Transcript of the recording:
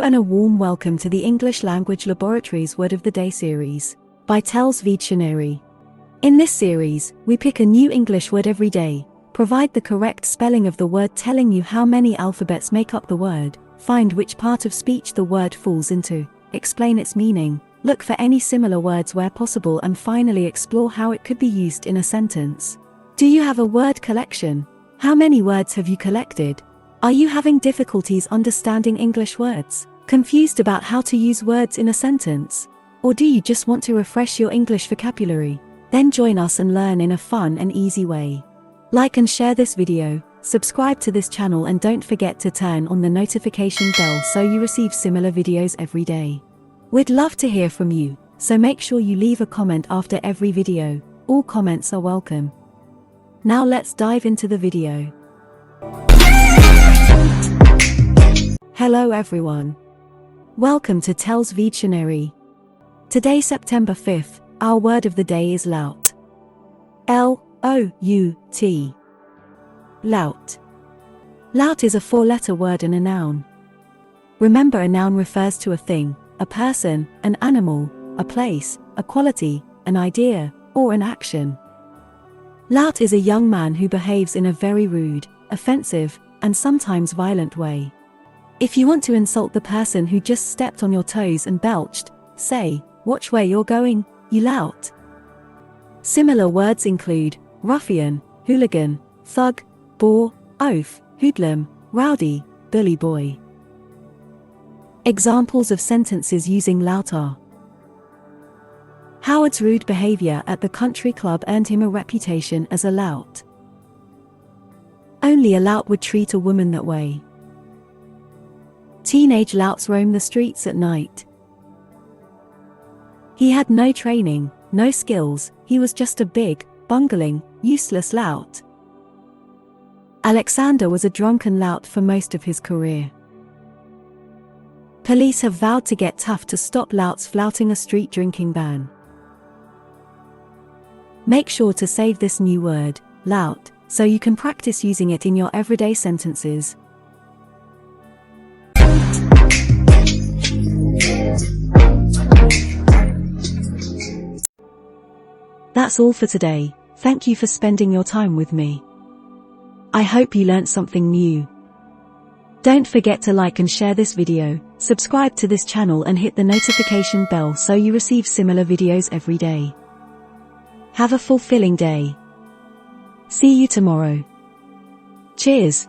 Hello and a warm welcome to the English Language Laboratory's Word of the Day series by TELLS Videtionary. In this series, we pick a new English word every day, provide the correct spelling of the word telling you how many alphabets make up the word, find which part of speech the word falls into, explain its meaning, look for any similar words where possible and finally explore how it could be used in a sentence. Do you have a word collection? How many words have you collected? Are you having difficulties understanding English words? Confused about how to use words in a sentence? Or do you just want to refresh your English vocabulary? Then join us and learn in a fun and easy way. Like and share this video, subscribe to this channel and don't forget to turn on the notification bell so you receive similar videos every day. We'd love to hear from you, so make sure you leave a comment after every video. All comments are welcome. Now let's dive into the video. Hello everyone. Welcome to TELLS Videtionary. Today, September 5th, our word of the day is Lout. L-O-U-T. Lout. Lout is a four-letter word and a noun. Remember, a noun refers to a thing, a person, an animal, a place, a quality, an idea, or an action. Lout is a young man who behaves in a very rude, offensive, and sometimes violent way. If you want to insult the person who just stepped on your toes and belched, say, "Watch where you're going, you lout." Similar words include ruffian, hooligan, thug, boor, oaf, hoodlum, rowdy, bully boy. Examples of sentences using lout are: Howard's rude behavior at the country club earned him a reputation as a lout. Only a lout would treat a woman that way. Teenage louts roam the streets at night. He had no training, no skills, he was just a big, bungling, useless lout. Alexander was a drunken lout for most of his career. Police have vowed to get tough to stop louts flouting a street drinking ban. Make sure to save this new word, lout, so you can practice using it in your everyday sentences. That's all for today. Thank you for spending your time with me. I hope you learned something new. Don't forget to like and share this video, subscribe to this channel and hit the notification bell so you receive similar videos every day. Have a fulfilling day. See you tomorrow. Cheers!